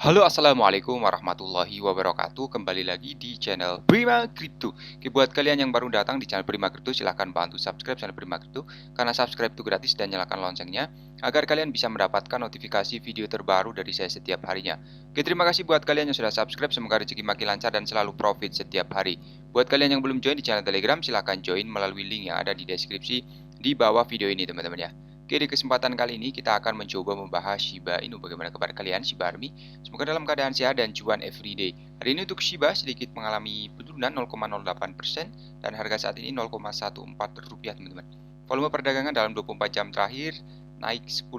Halo, assalamualaikum warahmatullahi wabarakatuh. Kembali lagi di channel Prima Crypto. Oke, buat kalian yang baru datang di channel Prima Crypto, silahkan bantu subscribe channel Prima Crypto karena subscribe itu gratis dan nyalakan loncengnya agar kalian bisa mendapatkan notifikasi video terbaru dari saya setiap harinya. Oke, terima kasih buat kalian yang sudah subscribe. Semoga rezeki makin lancar dan selalu profit setiap hari. Buat kalian yang belum join di channel Telegram, silahkan join melalui link yang ada di deskripsi di bawah video ini, teman-teman ya. Oke, di kesempatan kali ini kita akan mencoba membahas Shiba Inu. Bagaimana kabar kalian, Shiba Army? Semoga dalam keadaan sehat dan cuan everyday. Hari ini untuk Shiba sedikit mengalami penurunan 0,08% dan harga saat ini 0,14 rupiah, teman-teman. Volume perdagangan dalam 24 jam terakhir naik 10%,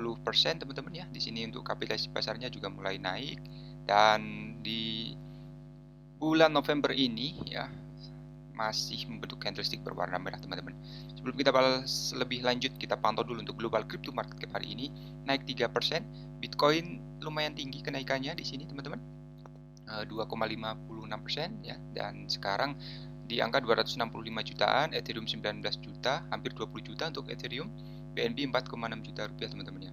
teman-teman ya. Di sini untuk kapitalisasi pasarnya juga mulai naik dan di bulan November ini ya masih membentuk candlestick berwarna merah, teman-teman. Sebelum kita bahas lebih lanjut, kita pantau dulu untuk global crypto market cap hari ini naik 3%. Bitcoin lumayan tinggi kenaikannya di sini, teman-teman. 2,56% ya, dan sekarang di angka 265 jutaan, Ethereum 19 juta, hampir 20 juta untuk Ethereum, BNB 4,6 juta rupiah, teman-teman ya.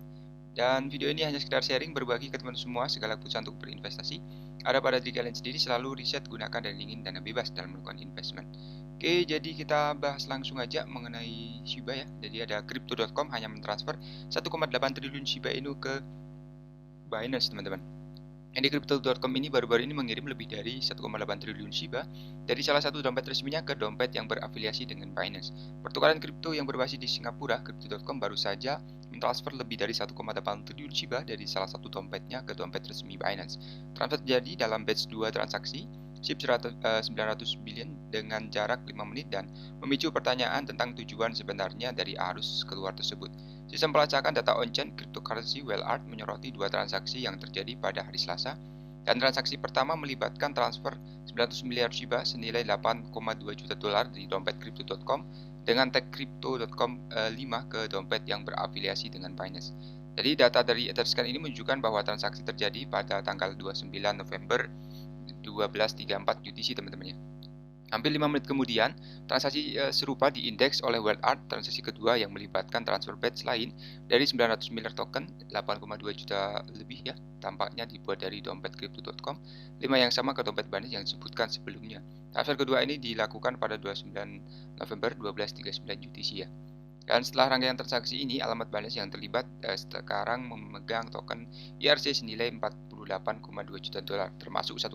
Dan video ini hanya sekedar sharing, berbagi ke teman semua segala keputusan untuk berinvestasi ada pada diri kalian sendiri. Selalu riset, gunakan dan ingin dana bebas dalam melakukan investment. Oke, jadi kita bahas langsung aja mengenai Shiba ya. Jadi ada Crypto.com hanya mentransfer 1,8 triliun Shiba Inu ke Binance, teman-teman. Di Crypto.com ini baru-baru ini mengirim lebih dari 1,8 triliun Shiba dari salah satu dompet resminya ke dompet yang berafiliasi dengan Binance. Pertukaran kripto yang berbasis di Singapura, Crypto.com baru saja mentransfer lebih dari 1,8 triliun Shiba dari salah satu dompetnya ke dompet resmi Binance. Transfer terjadi dalam batch 2 transaksi SIP 900 billion dengan jarak 5 menit dan memicu pertanyaan tentang tujuan sebenarnya dari arus keluar tersebut. Sistem pelacakan data on-chain cryptocurrency WellArt menyoroti dua transaksi yang terjadi pada hari Selasa, dan transaksi pertama melibatkan transfer 900 miliar Shiba senilai 8,2 juta dolar di dompet Crypto.com dengan tag Crypto.com 5 ke dompet yang berafiliasi dengan Binance. Jadi data dari Etherscan ini menunjukkan bahwa transaksi terjadi pada tanggal 29 November 12.34 UTC, teman-teman ya. Hampir 5 menit kemudian, transaksi serupa diindeks oleh WellArt, transaksi kedua yang melibatkan transfer batch lain dari 900 miliar token, 8,2 juta lebih ya, tampaknya dibuat dari dompet Crypto.com, 5 yang sama ke dompet Binance yang disebutkan sebelumnya. Transfer kedua ini dilakukan pada 29 November 12.39 UTC ya. Dan setelah rangkaian transaksi ini, alamat Binance yang terlibat sekarang memegang token IRC senilai 48,2 juta dolar, termasuk 1,8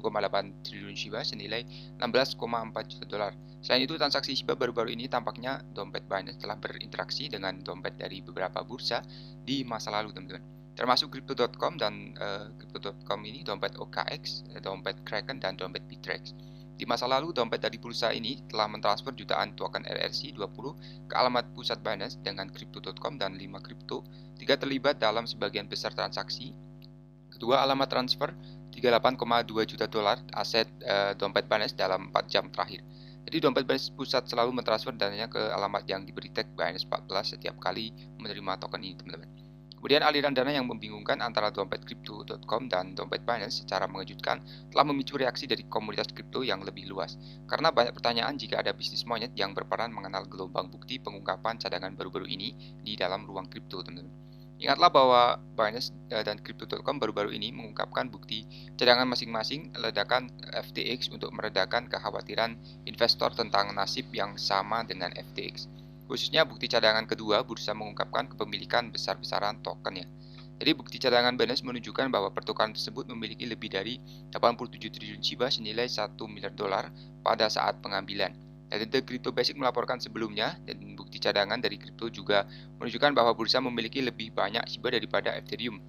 triliun Shiba senilai 16,4 juta dolar. Selain itu, transaksi Shiba baru-baru ini tampaknya dompet Binance telah berinteraksi dengan dompet dari beberapa bursa di masa lalu, teman-teman. Termasuk Crypto.com dan Crypto.com ini dompet OKX, dompet Kraken, dan dompet Bittrex. Di masa lalu, dompet dari pulsa ini telah mentransfer jutaan token RRC20 ke alamat pusat Binance dengan Crypto.com dan 5 kripto. 3 terlibat dalam sebagian besar transaksi. Kedua, alamat transfer 38,2 juta dolar aset dompet Binance dalam 4 jam terakhir. Jadi dompet Binance pusat selalu mentransfer dananya ke alamat yang diberi tag Binance 14 setiap kali menerima token ini, teman-teman. Kemudian aliran dana yang membingungkan antara dompet Crypto.com dan dompet Binance secara mengejutkan telah memicu reaksi dari komunitas kripto yang lebih luas. Karena banyak pertanyaan jika ada bisnis monyet yang berperan mengenal gelombang bukti pengungkapan cadangan baru-baru ini di dalam ruang kripto, teman-teman. Ingatlah bahwa Binance dan Crypto.com baru-baru ini mengungkapkan bukti cadangan masing-masing ledakan FTX untuk meredakan kekhawatiran investor tentang nasib yang sama dengan FTX. Khususnya bukti cadangan kedua, bursa mengungkapkan kepemilikan besar-besaran token ya. Jadi bukti cadangan Binance menunjukkan bahwa pertukaran tersebut memiliki lebih dari 87 triliun Shiba senilai 1 miliar dolar pada saat pengambilan. Dan The Crypto Basic melaporkan sebelumnya, dan bukti cadangan dari kripto juga menunjukkan bahwa bursa memiliki lebih banyak Shiba daripada Ethereum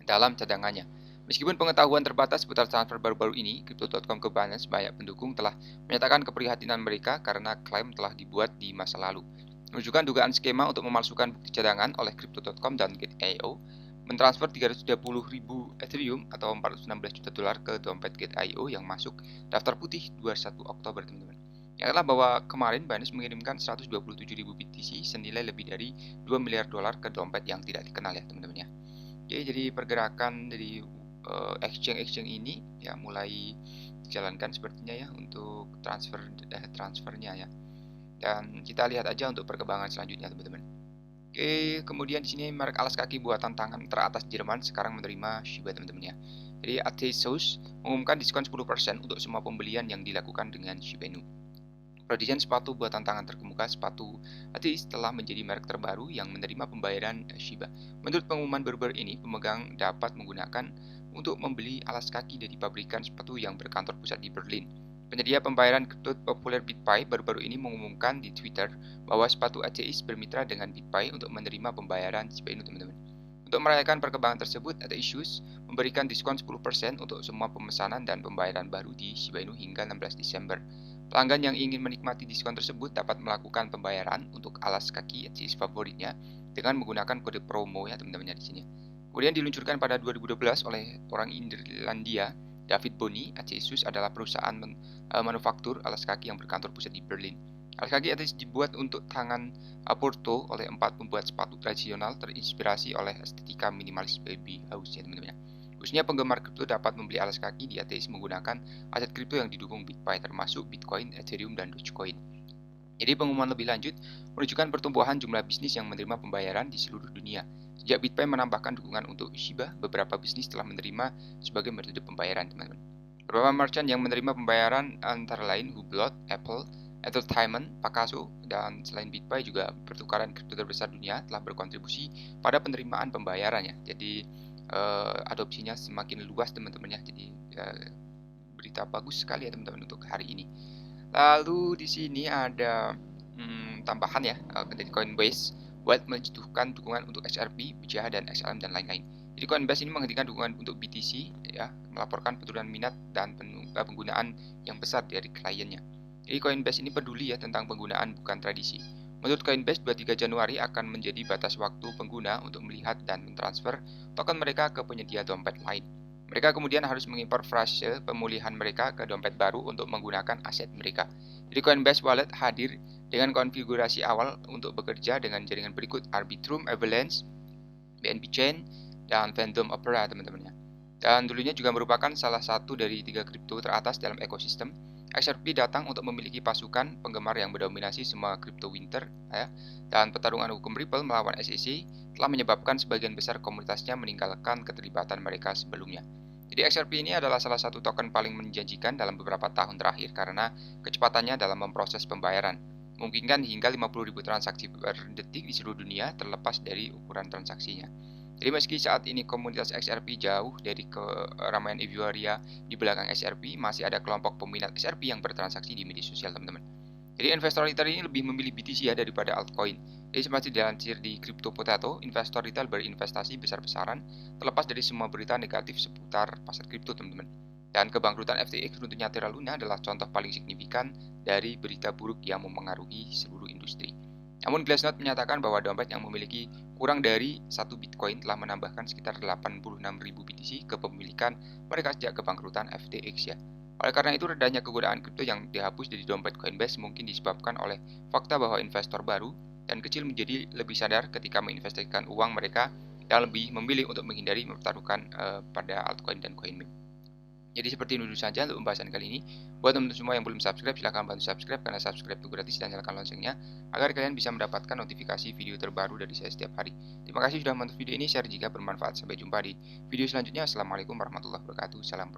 dalam cadangannya. Meskipun pengetahuan terbatas seputar transfer baru-baru ini, Crypto.com ke Binance, banyak pendukung telah menyatakan keprihatinan mereka karena klaim telah dibuat di masa lalu. Menunjukkan dugaan skema untuk memalsukan bukti cadangan oleh Crypto.com dan Gate.io, mentransfer 330.000 Ethereum atau 416 juta dolar ke dompet Gate.io yang masuk daftar putih 21 Oktober, teman-teman. Yang bahwa kemarin Binance mengirimkan 127.000 BTC senilai lebih dari 2 miliar dolar ke dompet yang tidak dikenal ya, teman-teman ya. Oke, jadi pergerakan dari exchange ini ya mulai dijalankan sepertinya ya untuk transfernya ya. Dan kita lihat aja untuk perkembangan selanjutnya, teman-teman. Oke, kemudian di sini merek alas kaki buatan tangan teratas Jerman sekarang menerima Shiba teman-teman ya. Jadi ASUS mengumumkan diskon 10% untuk semua pembelian yang dilakukan dengan Shiba Inu. Produsen sepatu buatan tangan terkemuka sepatu ASUS telah menjadi merek terbaru yang menerima pembayaran Shiba. Menurut pengumuman baru-baru ini, pemegang dapat menggunakan untuk membeli alas kaki dari pabrikan sepatu yang berkantor pusat di Berlin. Penyedia pembayaran kripto populer BitPay baru-baru ini mengumumkan di Twitter bahwa sepatu ACX bermitra dengan BitPay untuk menerima pembayaran Shiba Inu teman-teman. Untuk merayakan perkembangan tersebut, ACX memberikan diskon 10% untuk semua pemesanan dan pembayaran baru di Shiba Inu hingga 16 Desember. Pelanggan yang ingin menikmati diskon tersebut dapat melakukan pembayaran untuk alas kaki ACX favoritnya dengan menggunakan kode promo ya teman-teman di sini. Kemudian diluncurkan pada 2012 oleh orang Irlandia, David Boni. ACX adalah perusahaan manufaktur alas kaki yang berkantor pusat di Berlin. Alas kaki ACX dibuat untuk tangan Porto oleh 4 pembuat sepatu tradisional terinspirasi oleh estetika minimalis baby house ya teman-teman. Khususnya penggemar kripto dapat membeli alas kaki di ACX menggunakan aset kripto yang didukung BitPay termasuk Bitcoin, Ethereum, dan Dogecoin. Jadi pengumuman lebih lanjut menunjukkan pertumbuhan jumlah bisnis yang menerima pembayaran di seluruh dunia. Sejak BitPay menambahkan dukungan untuk Shiba, beberapa bisnis telah menerima sebagai metode pembayaran, teman-teman. Beberapa merchant yang menerima pembayaran antara lain Hublot, Apple, Entertainment, Pacaso, dan selain BitPay juga pertukaran kripto terbesar dunia telah berkontribusi pada penerimaan pembayarannya. Jadi adopsinya semakin luas teman-teman ya. Jadi berita bagus sekali ya teman-teman untuk hari ini. Lalu di sini ada tambahan ya dari Coinbase buat menjatuhkan dukungan untuk XRP, BCH, dan XLM dan lain-lain. Jadi Coinbase ini menghentikan dukungan untuk BTC ya, melaporkan penurunan minat dan penggunaan yang besar dari kliennya. Jadi Coinbase ini peduli ya tentang penggunaan bukan tradisi. Menurut Coinbase, 23 Januari akan menjadi batas waktu pengguna untuk melihat dan mentransfer token mereka ke penyedia dompet lain. Mereka kemudian harus mengimpor frase pemulihan mereka ke dompet baru untuk menggunakan aset mereka. Jadi Coinbase Wallet hadir dengan konfigurasi awal untuk bekerja dengan jaringan berikut: Arbitrum, Avalanche, BNB Chain, dan Phantom Opera teman-teman ya. Dan dulunya juga merupakan salah satu dari 3 kripto teratas dalam ekosistem. XRP datang untuk memiliki pasukan penggemar yang mendominasi semua kripto winter ya. Dan pertarungan hukum Ripple melawan SEC telah menyebabkan sebagian besar komunitasnya meninggalkan keterlibatan mereka sebelumnya. Jadi XRP ini adalah salah satu token paling menjanjikan dalam beberapa tahun terakhir karena kecepatannya dalam memproses pembayaran. Memungkinkan hingga 50.000 transaksi per detik di seluruh dunia terlepas dari ukuran transaksinya. Jadi meski saat ini komunitas XRP jauh dari keramaian euforia di belakang XRP, masih ada kelompok peminat XRP yang bertransaksi di media sosial teman-teman. Jadi investor retail ini lebih memilih BTC ya daripada altcoin. Jadi seperti dilansir di Crypto Potato, investor retail berinvestasi besar-besaran terlepas dari semua berita negatif seputar pasar kripto teman-teman. Dan kebangkrutan FTX runtuhnya Terra Luna adalah contoh paling signifikan dari berita buruk yang memengaruhi seluruh industri. Namun Glassnode menyatakan bahwa dompet yang memiliki kurang dari 1 Bitcoin telah menambahkan sekitar 86.000 BTC ke pemilikan mereka sejak kebangkrutan FTX ya. Oleh karena itu, rendahnya kegunaan kripto yang dihapus dari dompet Coinbase mungkin disebabkan oleh fakta bahwa investor baru dan kecil menjadi lebih sadar ketika menginvestasikan uang mereka dan lebih memilih untuk menghindari mempertaruhkan pada altcoin dan coin meme. Jadi seperti itu saja untuk pembahasan kali ini. Buat teman-teman semua yang belum subscribe, silahkan bantu subscribe karena subscribe itu gratis dan nyalakan loncengnya agar kalian bisa mendapatkan notifikasi video terbaru dari saya setiap hari. Terima kasih sudah menonton video ini, share jika bermanfaat. Sampai jumpa di video selanjutnya. Assalamualaikum warahmatullahi wabarakatuh. Salam.